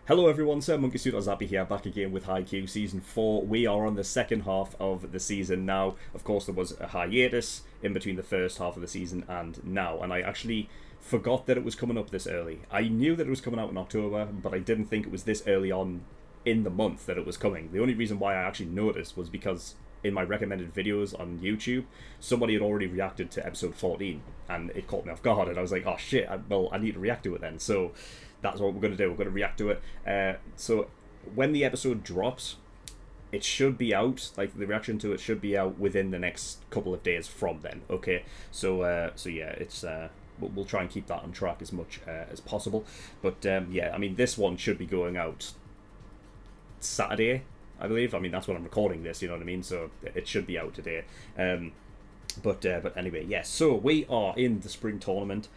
Hello everyone, SirMonkeySuit here, back again with Haikyuu Season 4. We are on the second half of the season now. Of course, there was a hiatus in between the first half of the season and now, and I actually forgot that it was coming up this early. I knew that it was coming out in October, but I didn't think it was this early on in the month that it was coming. The only reason why I actually noticed was because in my recommended videos on YouTube, somebody had already reacted to episode 14, and it caught me off guard, and I was like, oh shit, I need to react to it then. So that's what we're going to do. We're going to react to it. So when the episode drops, it should be out. Like, the reaction to it should be out within the next couple of days from then. Okay. So yeah, it's we'll try and keep that on track as much as possible. But yeah, I mean, this one should be going out Saturday, I believe. I mean, that's when I'm recording this. You know what I mean? So it should be out today. But anyway, yes. So we are in the spring tournament.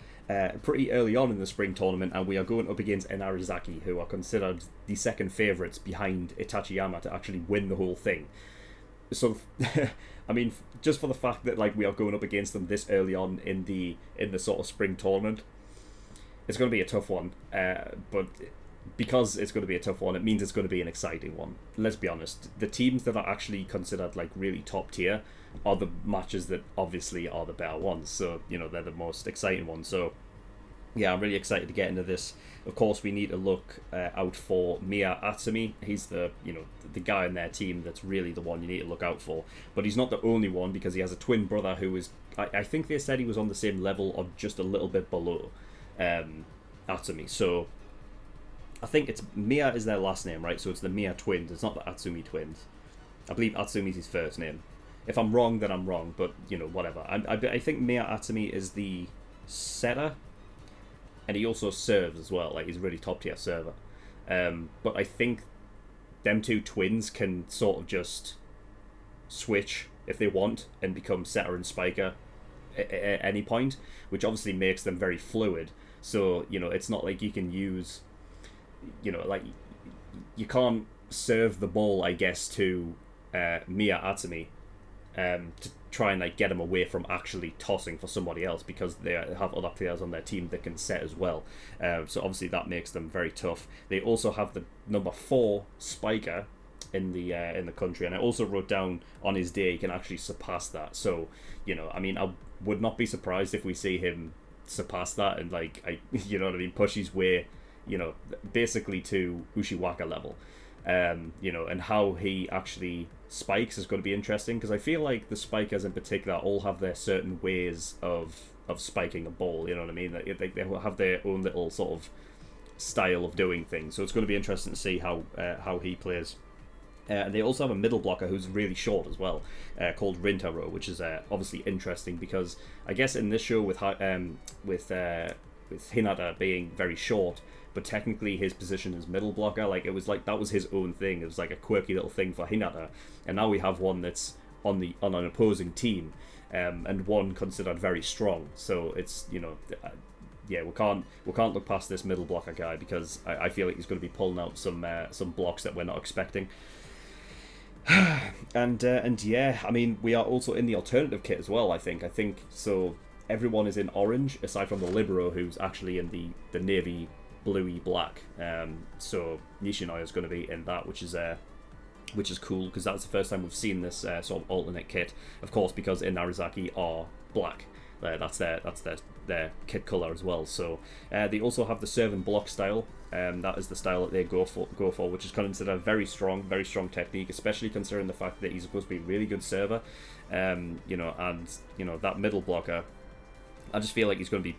Pretty early on in the spring tournament, and we are going up against Inarizaki, who are considered the second favourites behind Itachiyama to actually win the whole thing. So, I mean, just for the fact that like we are going up against them this early on in the sort of spring tournament, it's going to be a tough one. But because it's going to be a tough one, it means it's going to be an exciting one. Let's be honest, the teams that are actually considered like really top tier are the matches that obviously are the better ones, so you know, they're the most exciting ones. So yeah, I'm really excited to get into this. Of course, we need to look out for Miya Atsumi. He's the guy in their team that's really the one you need to look out for, but he's not the only one, because he has a twin brother who is, I think they said he was on the same level or just a little bit below Atsumi. So I think it's Miya is their last name, right? So it's the Miya twins. It's not the Atsumi twins. I believe Atsumi's his first name. If I'm wrong, then I'm wrong. But you know, whatever. I think Miya Atsumi is the setter, and he also serves as well. Like, he's a really top tier server. But I think them two twins can sort of just switch if they want and become setter and spiker at any point, which obviously makes them very fluid. So you know, it's not like you can use, you know, like you can't serve the ball, I guess, to Miya Atsumi to try and like get him away from actually tossing for somebody else, because they have other players on their team that can set as well. So obviously that makes them very tough. They also have the number 4 spiker in the country, and I also wrote down on his day he can actually surpass that. So you know, I mean, I would not be surprised if we see him surpass that and like you know what I mean, push his way, you know, basically to Ushiwaka level. You know, and how he actually spikes is going to be interesting, because I feel like the spikers in particular all have their certain ways of spiking a ball, you know what I mean? They have their own little sort of style of doing things, so it's going to be interesting to see how he plays. And they also have a middle blocker who's really short as well, called Rintaro, which is obviously interesting, because I guess in this show with Hinata being very short, but technically his position is middle blocker, like it was like that was his own thing. It was like a quirky little thing for Hinata, and now we have one that's on an opposing team, and one considered very strong. So it's, you know, yeah, we can't look past this middle blocker guy, because I feel like he's going to be pulling out some blocks that we're not expecting. and yeah, I mean, we are also in the alternative kit as well. I think so. Everyone is in orange aside from the Libero, who's actually in the navy bluey black. So Nishinoya is going to be in that, which is cool, because that's the first time we've seen this sort of alternate kit. Of course, because Inarizaki are black. That's their kit color as well. So they also have the serve and block style. That is the style that they go for, which is considered a very strong technique, especially considering the fact that he's supposed to be a really good server. You know, and you know, that middle blocker, I just feel like he's going to be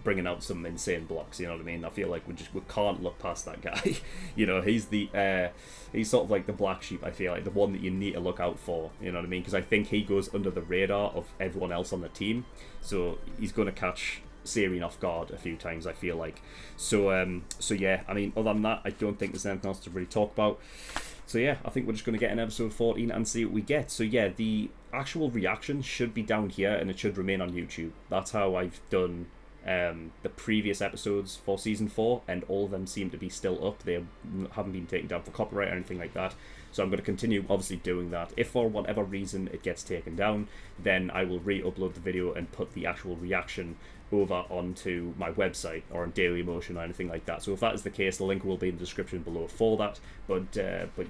bringing out some insane blocks. You know what I mean? I feel like we can't look past that guy. You know, he's sort of like the black sheep. I feel like the one that you need to look out for. You know what I mean? Because I think he goes under the radar of everyone else on the team, so he's going to catch Serene off guard a few times, I feel like. So yeah, I mean, other than that, I don't think there's anything else to really talk about. So yeah, I think we're just going to get in episode 14 and see what we get. So yeah, the actual reaction should be down here, and it should remain on YouTube. That's how I've done the previous episodes for season 4, and all of them seem to be still up. They haven't been taken down for copyright or anything like that. So I'm going to continue obviously doing that. If for whatever reason it gets taken down, then I will re-upload the video and put the actual reaction over onto my website or on Dailymotion or anything like that. So if that is the case, the link will be in the description below for that. But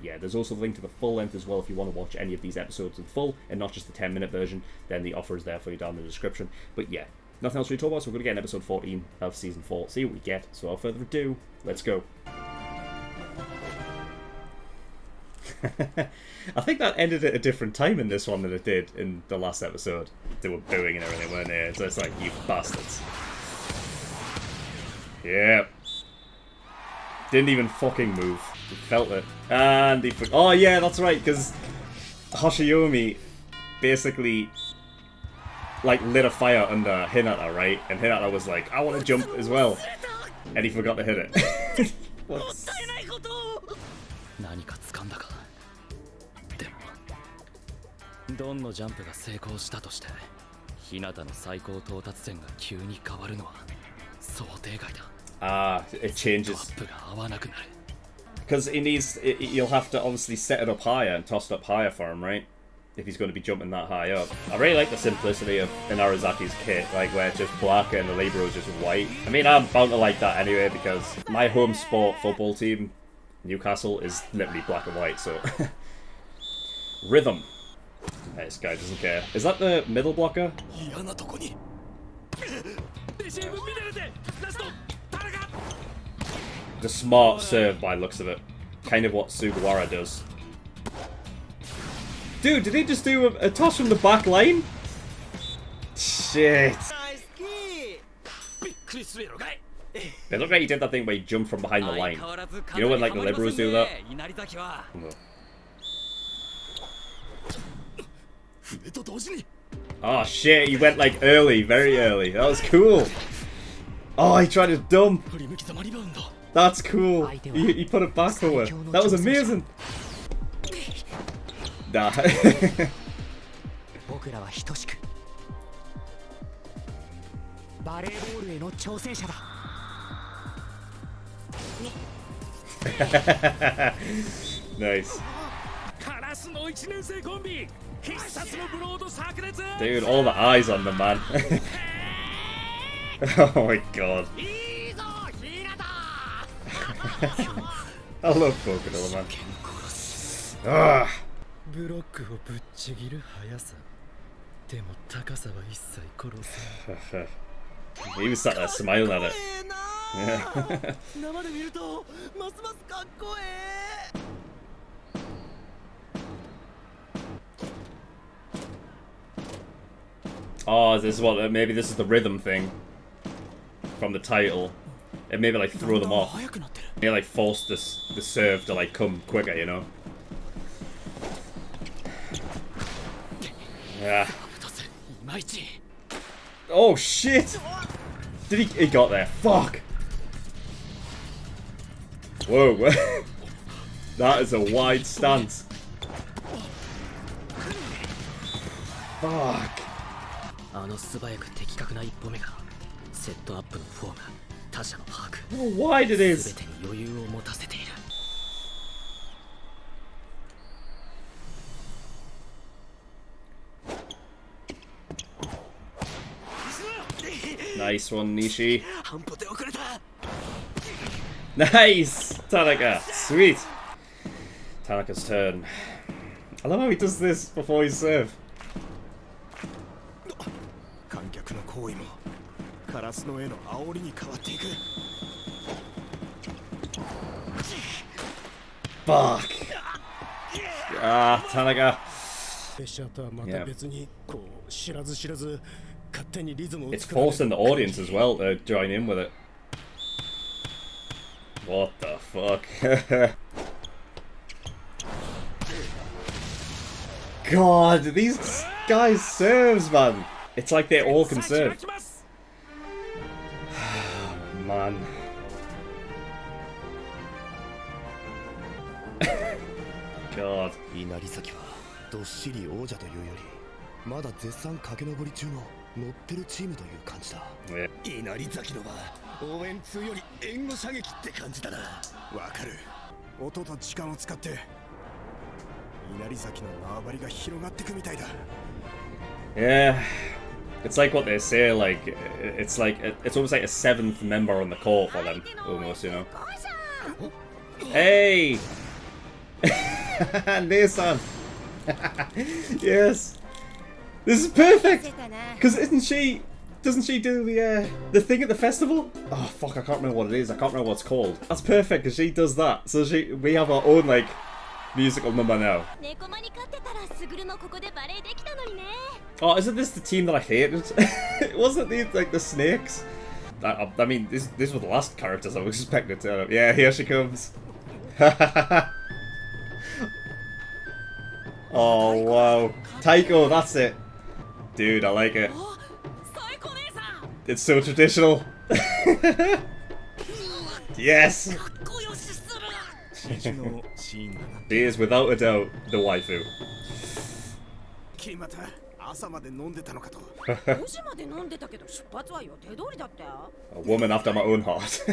yeah, there's also a link to the full length as well if you want to watch any of these episodes in full and not just the 10-minute version. Then the offer is there for you down in the description. But yeah, nothing else to talk about, so we're going to get in episode 14 of season 4. See what we get. So without further ado, let's go. I think that ended at a different time in this one than it did in the last episode. They were booing and everything, weren't they? So it's like, you bastards. Yeah. Didn't even fucking move. He felt it. And he... Oh yeah, that's right, because Hoshiyomi basically like lit a fire under Hinata, right? And Hinata was like, I want to jump as well. And he forgot to hit it. What's... ドンのジャンプが成功したとして、日向の最高到達点が急に変わるのは想定外だ。Ah, it changes. Because he needs, you'll have to obviously set it up higher and toss it up higher for him, right? If he's going to be jumping that high up. I really like the simplicity of Inarizaki's kit, like where it's just black and the Libero is just white. I mean, I'm bound to like that anyway because my home sport football team, Newcastle, is literally black and white, so... Rhythm. This guy doesn't care. Is that the middle blocker? The smart serve by looks of it. Kind of what Sugawara does. Dude, did he just do a toss from the back line? Shit. It looked like he did that thing where he jumped from behind the line. You know when like the liberals do that? No. Oh shit, he went like early, very early. That was cool. Oh, he tried to dump. That's cool. He put it back forward. That was amazing. Nah. Nice. Dude, all the eyes on the man. Oh my god. I love Boku, man. Ah. He was sat there smiling at it. Yeah. Oh, this is what, maybe this is the rhythm thing from the title. It maybe like throw them off. Maybe like force the serve to like come quicker, you know? Yeah. Oh shit! Did he got there? Fuck! Whoa. That is a wide stance. Fuck. How wide it is. Nice one, Nishi. Nice! Tanaka. Sweet. Tanaka's turn. I love how he does this before his serve. Fuck. Ah, Tanaka. Yeah. It's forcing the audience as well to join in with it. What the fuck? God, these guys serves, man. It's like they all can serve. Man. God. Yeah. Yeah. It's like what they say, like, it's almost like a seventh member on the call for them, almost, you know. Hey! Nissan! Yes! This is perfect! Because doesn't she do the thing at the festival? Oh fuck, I can't remember what it is, I can't remember what it's called. That's perfect, because she does that. So we have our own, like, musical number now. Oh, isn't this the team that I hated? Wasn't these like the snakes? I mean, these were the last characters I was expecting to turn up. Yeah, here she comes. Oh wow, Taiko, that's it. Dude, I like it. It's so traditional. Yes. She is without a doubt the waifu. A woman after my own heart.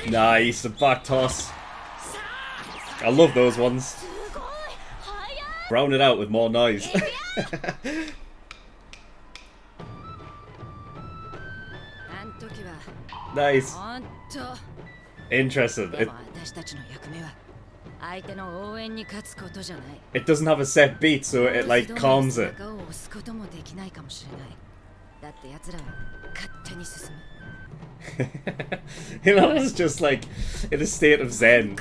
Nice, a back toss. I love those ones. Round it out with more noise. Nice. Interesting. It doesn't have a set beat, so it like calms it. You know, it's just like in a state of zen.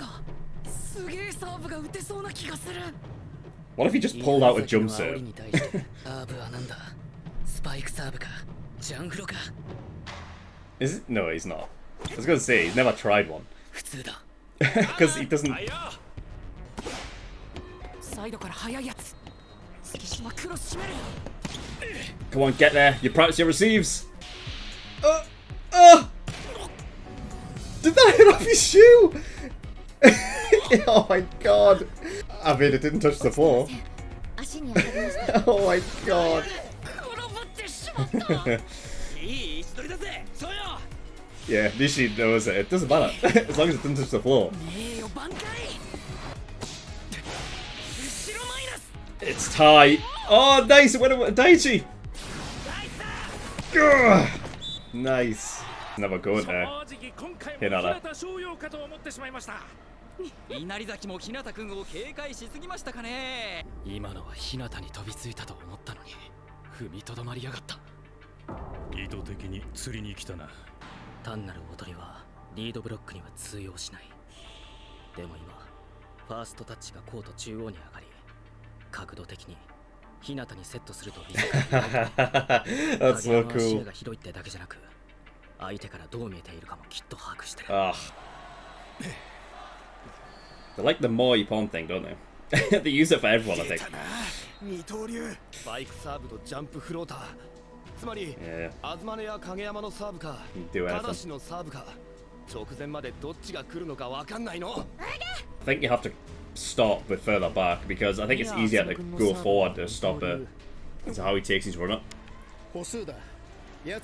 What if he just pulled out a jump serve? Is it? No, he's not. I was gonna say, he's never tried one. Because he doesn't... Come on, get there. You practice your receives. Did that hit off his shoe? Oh my god. I mean, it didn't touch the floor. Oh my god. Yeah, Nishi knows it. It doesn't matter. As long as it doesn't touch the floor. It's tight. Oh, nice. It went over Daichi. Ugh. Nice. Never going there. Hinata. 稲荷崎も日向君を警戒しすぎましたかね。今のは日向に飛びついたと思ったのに踏みとどまりやがった。意図的に釣りに来たな。単なる踊りはリードブロックには通用しない。でも今ファーストタッチがコート中央に上がり、角度的に日向にセットするとリスクが広い。That's so cool. 視野が広いってだけじゃなく、相手からどう見えているかもきっと把握してる。They like the Moi Pon thing, don't they? They use it for everyone, I think. Yeah. Do anything. I think you have to stop with further back because I think it's easier to go forward to stop it. That's how he takes his run up. Yeah.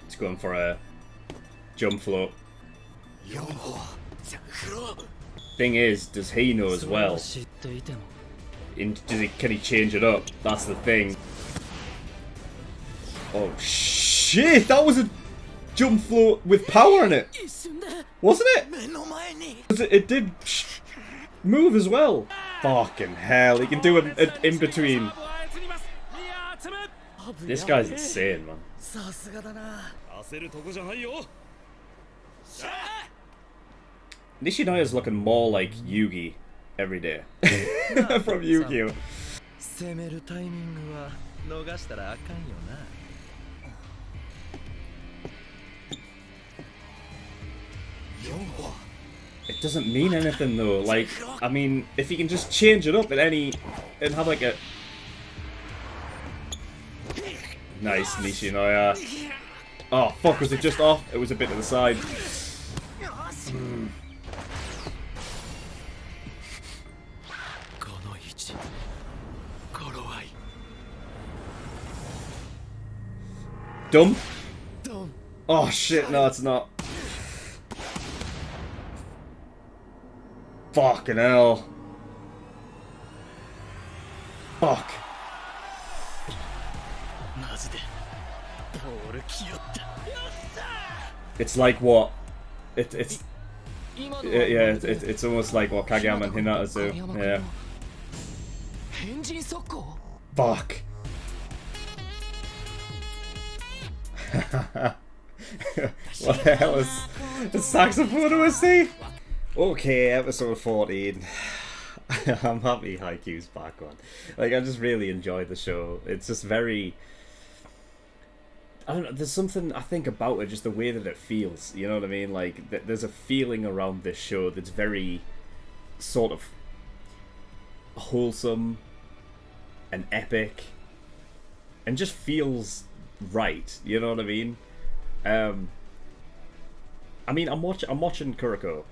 He's going for a jump float. Thing is, does he know as well? Can he change it up? That's the thing. Oh shit! That was a jump float with power in it, wasn't it? It did move as well. Fucking hell! He can do it in between. This guy's insane, man. Nishinoya's looking more like Yugi every day from Yu-Gi-Oh. It doesn't mean anything though. Like, I mean, if you can just change it up at any and have like a nice Nishinoya. Oh fuck, was it just off? It was a bit to the side. Dumb? Oh shit, no it's not. Fucking hell. Fuck. It's like what? It's almost like what Kageyama and Hinata do. Yeah. Fuck. What the hell is the saxophone was he? Okay, episode 14. I'm happy Haikyuu's back on. Like, I just really enjoyed the show. It's just very... I don't know, there's something I think about it, just the way that it feels, you know what I mean? Like, there's a feeling around this show that's very sort of wholesome and epic and just feels right, you know what I mean? I'm watching Kuroko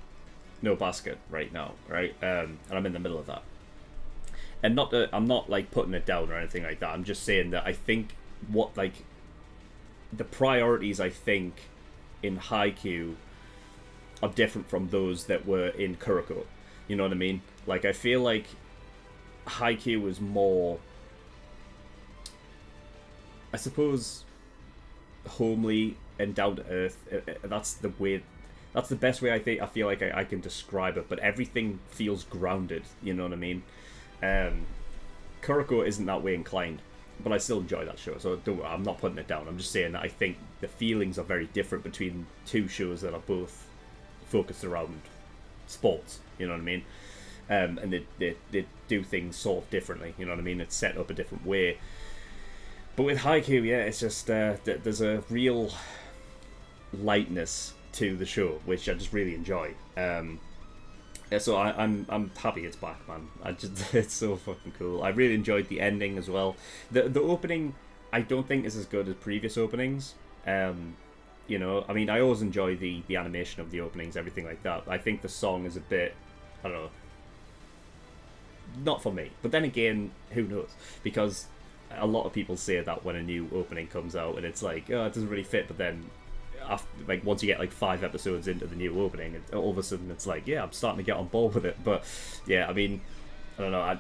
no Basket right now, right? And I'm in the middle of that. And not that I'm not like putting it down or anything like that. I'm just saying that I think what like the priorities I think in Haikyuu are different from those that were in Kuroko. You know what I mean? Like, I feel like Haikyuu was more, I suppose, homely and down to earth. That's the best way I feel like I can describe it. But everything feels grounded. You know what I mean? Kuroko isn't that way inclined, but I still enjoy that show. So I'm not putting it down. I'm just saying that I think the feelings are very different between two shows that are both focused around sports. You know what I mean? And they do things sort of differently. You know what I mean? It's set up a different way. But with Haikyuu, yeah, it's just there's a real lightness to the show, which I just really enjoy. So I'm happy it's back, man. It's so fucking cool. I really enjoyed the ending as well. The opening, I don't think is as good as previous openings. You know, I mean, I always enjoy the animation of the openings, everything like that. I think the song is a bit, I don't know, not for me. But then again, who knows? Because a lot of people say that when a new opening comes out, and it's like, oh, it doesn't really fit. But then, after, like, once you get like 5 episodes into the new opening, all of a sudden it's like, yeah, I'm starting to get on board with it. But yeah, I mean, I don't know.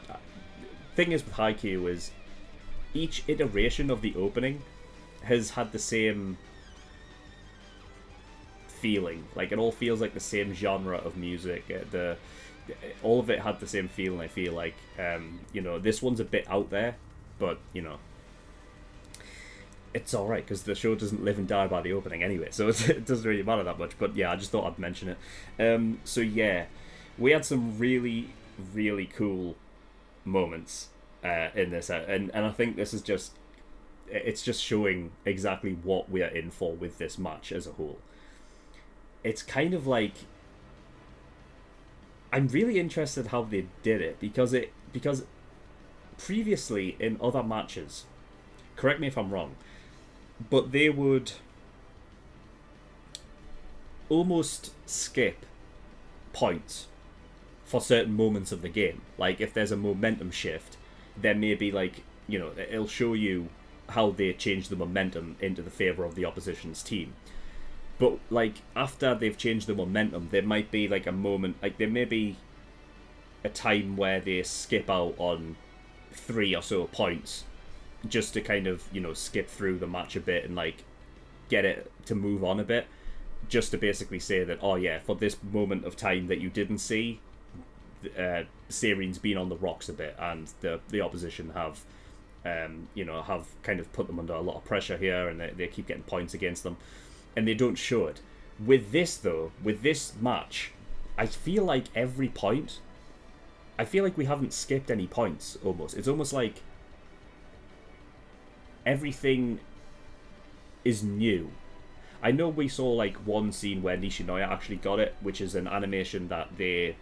Thing is with Haikyuu is each iteration of the opening has had the same feeling. Like, it all feels like the same genre of music. All of it had the same feeling. I feel like, you know, this one's a bit out there, but you know, it's alright because the show doesn't live and die by the opening anyway, so it doesn't really matter that much. But yeah, I just thought I'd mention it. So yeah, we had some really, really cool moments in this, and I think this is just, it's just showing exactly what we are in for with this match as a whole. It's kind of like, I'm really interested how they did it, because previously in other matches, correct me if I'm wrong, but they would almost skip points for certain moments of the game. Like, if there's a momentum shift, then maybe, like, you know, it'll show you how they change the momentum into the favour of the opposition's team. But, like, after they've changed the momentum, there might be, like, a moment, like, there may be a time where they skip out on 3 or so points just to kind of, you know, skip through the match a bit and, like, get it to move on a bit, just to basically say that, oh yeah, for this moment of time that you didn't see, Seirin's been on the rocks a bit, and the opposition have, you know, have kind of put them under a lot of pressure here, and they keep getting points against them, and they don't show it. With this, though, with this match, I feel like every point, I feel like we haven't skipped any points, almost. It's almost like everything is new. I know we saw, like, one scene where Nishinoya actually got it, which is an animation that they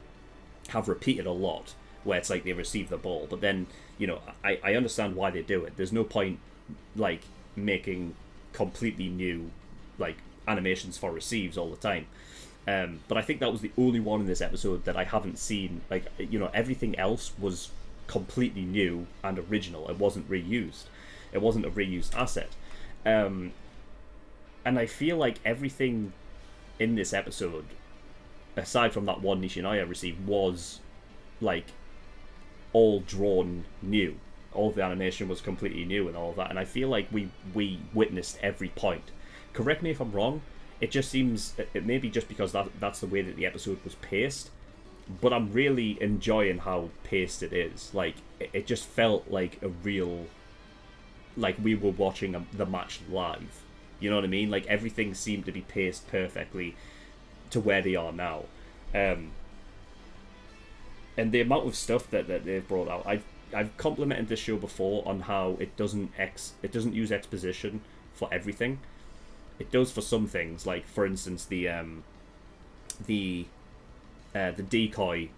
have repeated a lot, where it's like they receive the ball, but then, you know, I understand why they do it. There's no point, like, making completely new, like, animations for receives all the time. But I think that was the only one in this episode that I haven't seen. Like, you know, everything else was completely new and original. It wasn't reused. It wasn't a reused asset. And I feel like everything in this episode aside from that one Nishinaya received, was like all drawn new. All the animation was completely new and all of that, and I feel like we witnessed every point. Correct me if I'm wrong. It just seems, it may be just because that's the way that the episode was paced, but I'm really enjoying how paced it is. Like, it just felt like a real, like we were watching the match live. You know what I mean? Like, everything seemed to be paced perfectly to where they are now. And the amount of stuff that they've brought out, I've complimented this show before on how it doesn't use exposition for everything. It does for some things, like for instance the decoy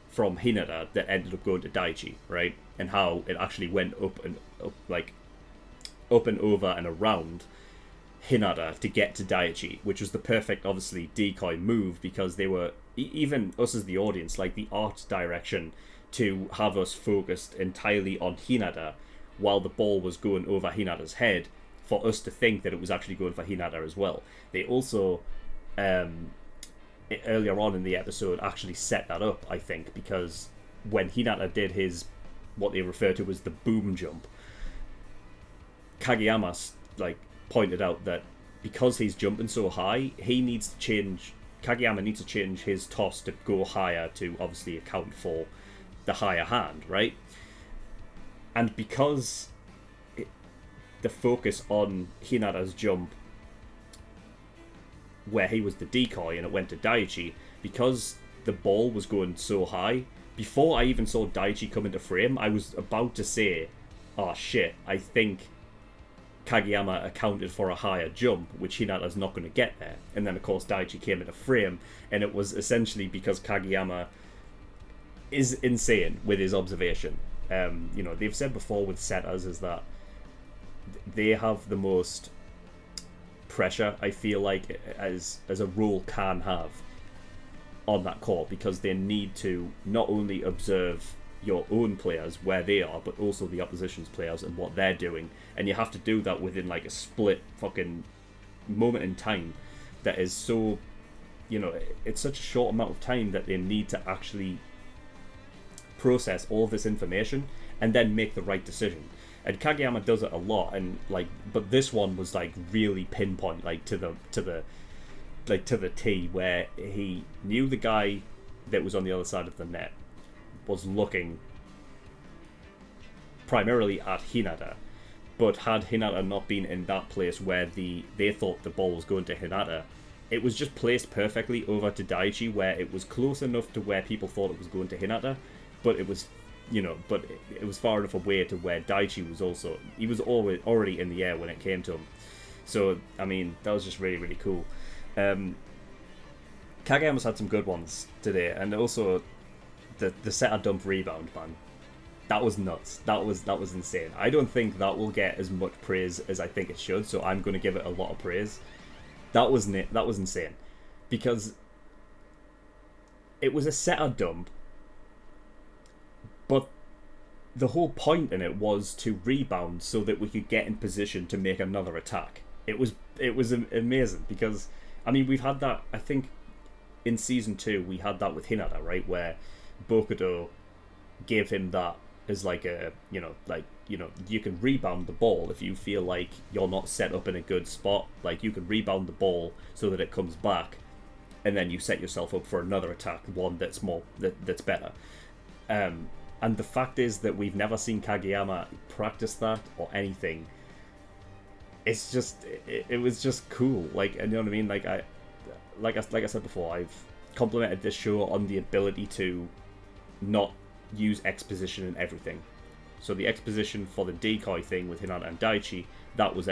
from Hinata that ended up going to Daichi, right? And how it actually went up and over and around Hinata to get to Daichi, which was the perfect, obviously, decoy move, because they were, even us as the audience, like the art direction to have us focused entirely on Hinata while the ball was going over Hinata's head, for us to think that it was actually going for Hinata as well. They also, earlier on in the episode, actually set that up, I think, because when Hinata did his, what they refer to as the boom jump, Kageyama, like, pointed out that because he's jumping so high, Kageyama needs to change his toss to go higher to obviously account for the higher hand, right? And because the focus on Hinata's jump, where he was the decoy and it went to Daichi, because the ball was going so high, before I even saw Daichi come into frame, I was about to say, oh shit, I think Kageyama accounted for a higher jump, which Hinata's not going to get there. And then of course Daichi came into frame, and it was essentially because Kageyama is insane with his observation. You know, they've said before with setters is that they have the most pressure, I feel like, as a role can have on that court, because they need to not only observe your own players where they are, but also the opposition's players and what they're doing, and you have to do that within like a split fucking moment in time that is so, you know, it's such a short amount of time that they need to actually process all this information and then make the right decision. And Kageyama does it a lot, and like, but this one was like really pinpoint, like to the T, where he knew the guy that was on the other side of the net was looking primarily at Hinata, but had Hinata not been in that place where they thought the ball was going to Hinata, it was just placed perfectly over to Daichi, where it was close enough to where people thought it was going to Hinata, but it was, you know, but it was far enough away to where Daichi was also, he was already in the air when it came to him. So, I mean, that was just really, really cool. Kageyama's had some good ones today, and also the setter dump rebound, man. That was nuts. That was insane. I don't think that will get as much praise as I think it should, so I'm going to give it a lot of praise. That was insane, because it was a setter dump, but the whole point in it was to rebound so that we could get in position to make another attack. It was amazing, because I mean, we've had that, I think in season 2 we had that with Hinata, right, where Bokudo gave him that as like a, you can rebound the ball if you feel like you're not set up in a good spot. Like, you can rebound the ball so that it comes back, and then you set yourself up for another attack, one that's that's better. And the fact is that we've never seen Kageyama practice that or anything. It's just, it was just cool. Like, and you know what I mean? Like I said before, I've complimented this show on the ability to not use exposition in everything. So the exposition for the decoy thing with Hinata and Daichi, that was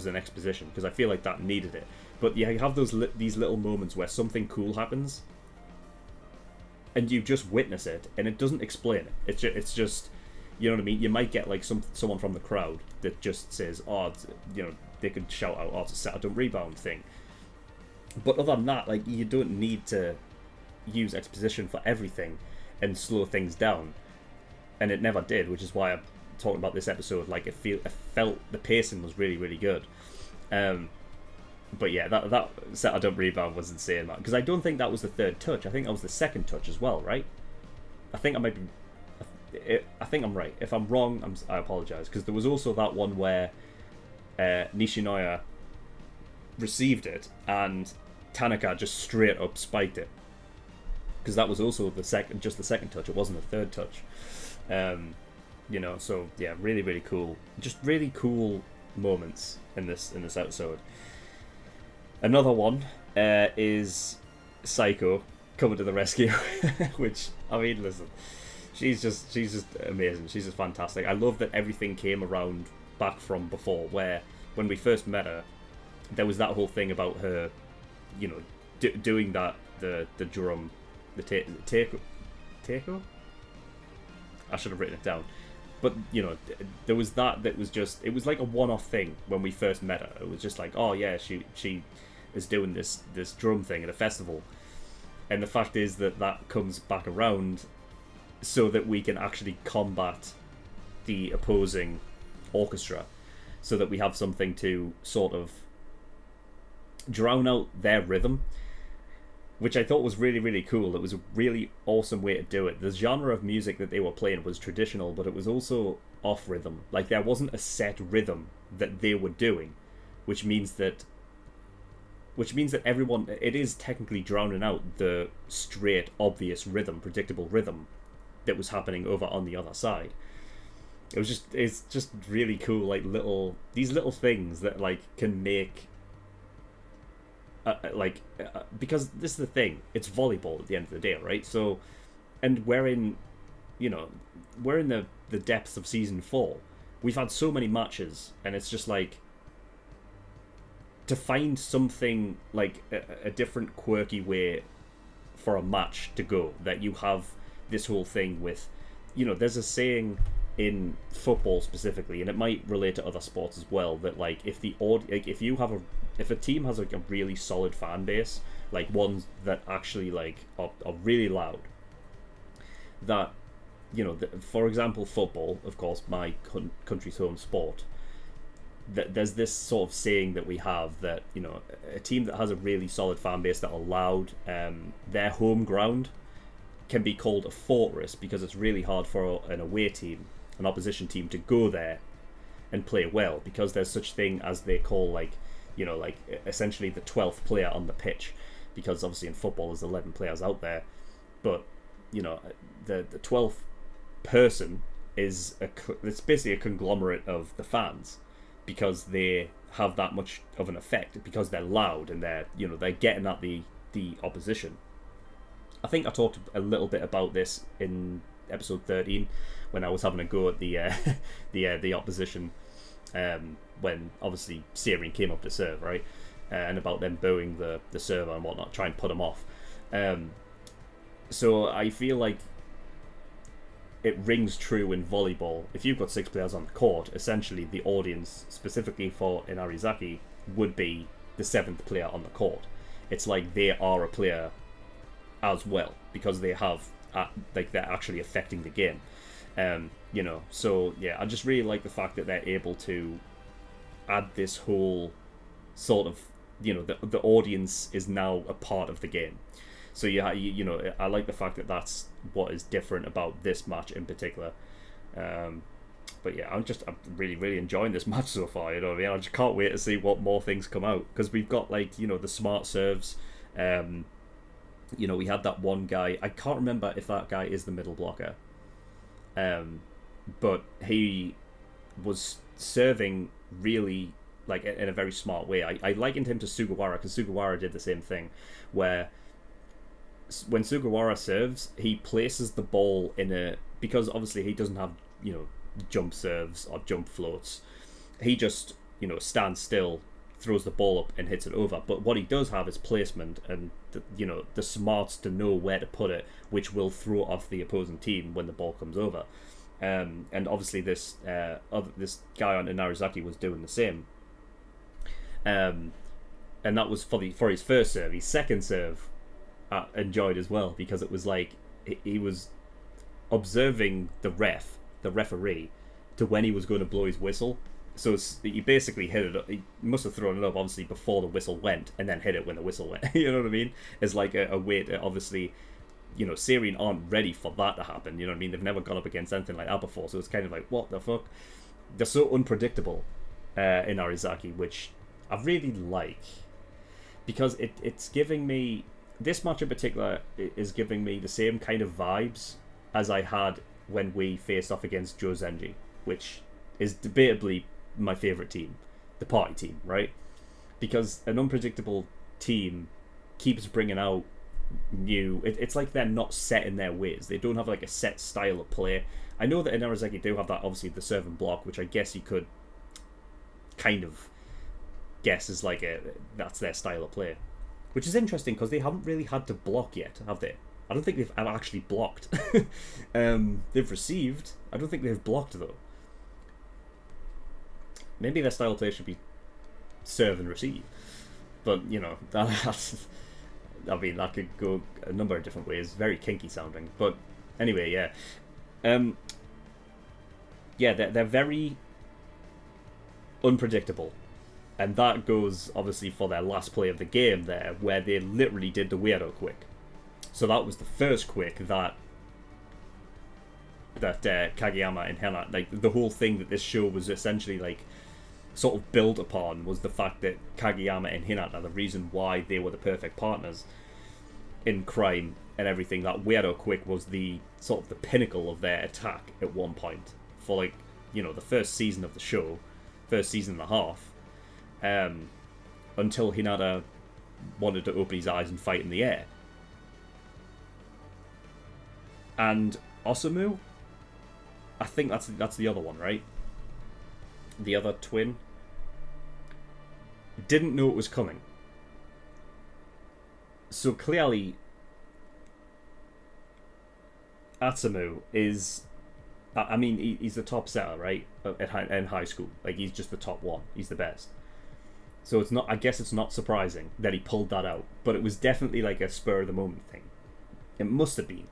an exposition, because I feel like that needed it. But you have these little moments where something cool happens, and you just witness it, and it doesn't explain it. It's just, you know what I mean? You might get like someone from the crowd that just says, oh, you know, they could shout out, oh, it's a set up rebound thing. But other than that, like, you don't need to use exposition for everything and slow things down. And it never did, which is why I'm talking about this episode. Like, it felt the pacing was really, really good. But yeah, that set up rebound was insane, man. Because I don't think that was the third touch. I think that was the second touch as well, right? I think I might be. I think I'm right. If I'm wrong, I apologize. Because there was also that one where Nishinoya received it and Tanaka just straight up spiked it. Because that was also the second touch. It wasn't the third touch. So yeah, really, really cool. Just really cool moments in this episode. Another one is Psycho coming to the rescue, which, I mean, listen, she's just amazing. She's just fantastic. I love that everything came around back from before, where when we first met her, there was that whole thing about her, doing that the drum, the taiko. I should have written it down. But, there was that was just, it was like a one-off thing when we first met her. It was just like, oh yeah, she is doing this drum thing at a festival. And the fact is that comes back around so that we can actually combat the opposing orchestra. So that we have something to sort of drown out their rhythm. Which I thought was really, really cool. It was a really awesome way to do it. The genre of music that they were playing was traditional, but it was also off rhythm. Like, there wasn't a set rhythm that they were doing, which means that everyone, it is technically drowning out the straight, obvious rhythm, predictable rhythm that was happening over on the other side. It's just really cool, like these little things that like can make. Because this is the thing, it's volleyball at the end of the day, right? So, and we're in the depths of season 4. We've had so many matches, and it's just like to find something like a different quirky way for a match to go. That you have this whole thing with, there's a saying in football specifically, and it might relate to other sports as well, that like if a team has like a really solid fan base, like ones that actually like are really loud, that for example football, of course my country's home sport, that there's this sort of saying that we have that a team that has a really solid fan base that are loud, their home ground can be called a fortress, because it's really hard for an away team, an opposition team, to go there and play well, because there's such thing as they call like essentially the 12th player on the pitch, because obviously in football there's 11 players out there, but the 12th person it's basically a conglomerate of the fans, because they have that much of an effect, because they're loud and they're getting at the opposition. I think I talked a little bit about this in episode 13 when I was having a go at the opposition, when obviously Syrian came up to serve, right, and about them booing the server and whatnot, try and put them off. So I feel like it rings true in volleyball. If you've got 6 players on the court, essentially the audience, specifically for Inarizaki, would be the 7th player on the court. It's like they are a player as well, because they have they're actually affecting the game. So yeah, I just really like the fact that they're able to add this whole sort of, the audience is now a part of the game. So yeah, I like the fact that that's what is different about this match in particular. But yeah, I'm really, really enjoying this match so far. I mean, I just can't wait to see what more things come out, because we've got like the smart serves. We had that one guy. I can't remember if that guy is the middle blocker. But he was serving really like in a very smart way. I likened him to Sugawara, because Sugawara did the same thing, where when Sugawara serves, he places the ball because obviously he doesn't have jump serves or jump floats. He just stands still, throws the ball up and hits it over. But what he does have is placement and the smarts to know where to put it, which will throw off the opposing team when the ball comes over. And obviously this guy on Inarizaki was doing the same. And that was for his first serve. His second serve I enjoyed as well, because it was like he was observing the referee, to when he was going to blow his whistle, So he basically hit it. He must have thrown it up, obviously, before the whistle went, and then hit it when the whistle went. You know what I mean? It's like a way to, obviously, Syrian aren't ready for that to happen. You know what I mean? They've never gone up against anything like that before, so it's kind of like, what the fuck? They're so unpredictable in Arizaki, which I really like, because it's giving me, this match in particular is giving me the same kind of vibes as I had when we faced off against Joe Zenji, which is debatably my favourite team, the party team, right? Because an unpredictable team keeps bringing out new, it's like they're not set in their ways. They don't have like a set style of play. I know that in Arizaki do have that, obviously, the serve and block, which I guess you could kind of guess is like that's their style of play, which is interesting because they haven't really had to block yet, have they? I don't think they've actually blocked. They've received. I don't think they've blocked though. Maybe their style of play should be serve and receive, but that's. I mean, that could go a number of different ways. Very kinky sounding, but anyway, yeah. They're very unpredictable. And that goes, obviously, for their last play of the game there, where they literally did the weirdo quick. So that was the first quick that Kageyama and Hina, like, the whole thing that this show was essentially, like, sort of built upon was the fact that Kageyama and Hinata are the reason why they were the perfect partners in crime and everything. That weirdo quick was the sort of the pinnacle of their attack at one point for, like, the first season of the show, first season and a half, until Hinata wanted to open his eyes and fight in the air. And Osamu, I think that's the other one, right? The other twin didn't know it was coming. So clearly, Atsumu is, I mean, he's the top setter, right? In high school, like, he's just the top one. He's the best. So it's not. I guess it's not surprising that he pulled that out, but it was definitely like a spur of the moment thing. It must have been.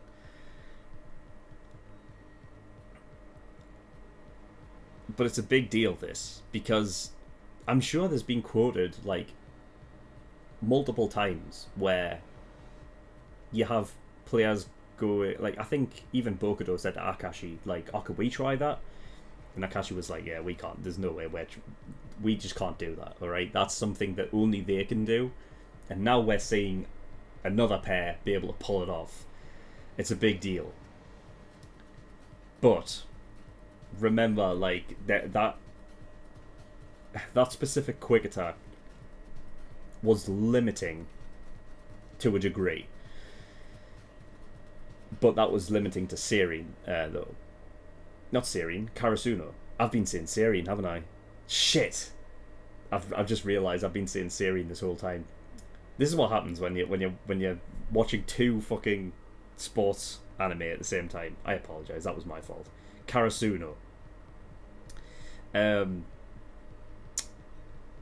But it's a big deal, this, because I'm sure there's been quoted, like, multiple times where you have players go, like, I think even Bokudo said to Akashi, like, oh, could we try that? And Akashi was like, yeah, we can't, there's no way, we just can't do that, alright? That's something that only they can do. And now we're seeing another pair be able to pull it off. It's a big deal. But remember, like, that specific quick attack was limiting to a degree, but that was limiting to Seirin, though. Not Seirin, Karasuno. I've been saying Seirin, haven't I? Shit! I've just realised I've been saying Seirin this whole time. This is what happens when you're watching two fucking sports anime at the same time. I apologise, that was my fault. Karasuno.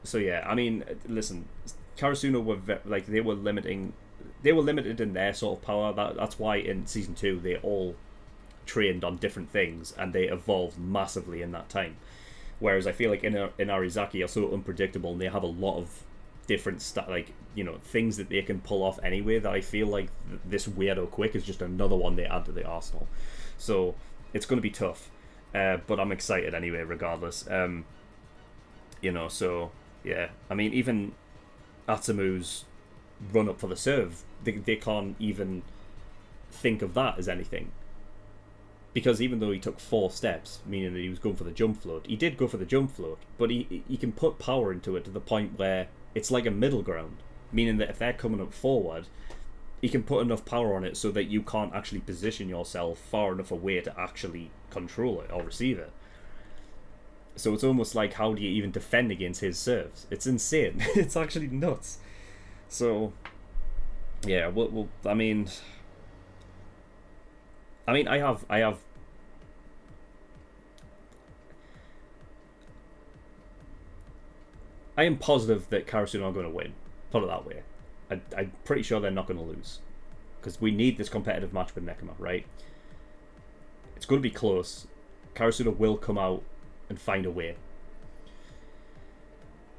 So yeah, I mean, listen, Karasuno were they were limited in their sort of power. That's why in season 2 they all trained on different things and they evolved massively in that time. Whereas I feel like in Arizaki are so unpredictable and they have a lot of different things that they can pull off anyway, that I feel like this weirdo quick is just another one they add to the arsenal. So it's going to be tough. But I'm excited anyway, regardless. So, yeah. I mean, even Atsumu's run up for the serve, they can't even think of that as anything. Because even though he took 4 steps, meaning that he was going for the jump float, he did go for the jump float, but he can put power into it to the point where it's like a middle ground. Meaning that if they're coming up forward, he can put enough power on it so that you can't actually position yourself far enough away to actually control it or receive it. So it's almost like, how do you even defend against his serves? It's insane. It's actually nuts. So, yeah, I mean, I have. I am positive that Karasuno are going to win. Put it that way. I'm pretty sure they're not going to lose, because we need this competitive match with Nekama, right? It's going to be close. Karasuno will come out and find a way.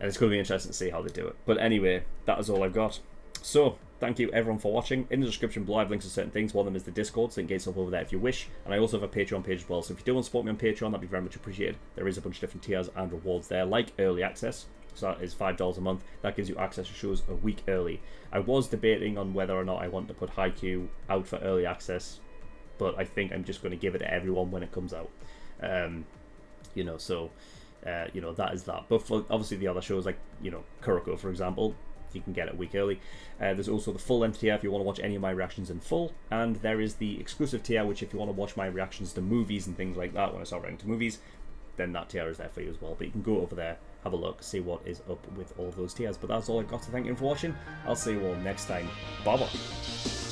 And it's going to be interesting to see how they do it. But anyway, that is all I've got. So, thank you everyone for watching. In the description below I have links to certain things. One of them is the Discord, so you can get yourself over there if you wish. And I also have a Patreon page as well, so if you do want to support me on Patreon, that'd be very much appreciated. There is a bunch of different tiers and rewards there, like early access. So that is $5 a month. That gives you access to shows a week early. I was debating on whether or not I want to put Haikyuu out for early access, but I think I'm just going to give it to everyone when it comes out. You know, so... you know, that is that. But for obviously the other shows, like, you know, Kuroko, for example, you can get it a week early. There's also the full length tier if you want to watch any of my reactions in full, and there is the exclusive tier, which if you want to watch my reactions to movies and things like that when I start reacting to movies, then that tier is there for you as well. But you can go over there, have a look, see what is up with all those tiers. But that's all I've got, so thank you for watching. I'll see you all next time. Bye bye.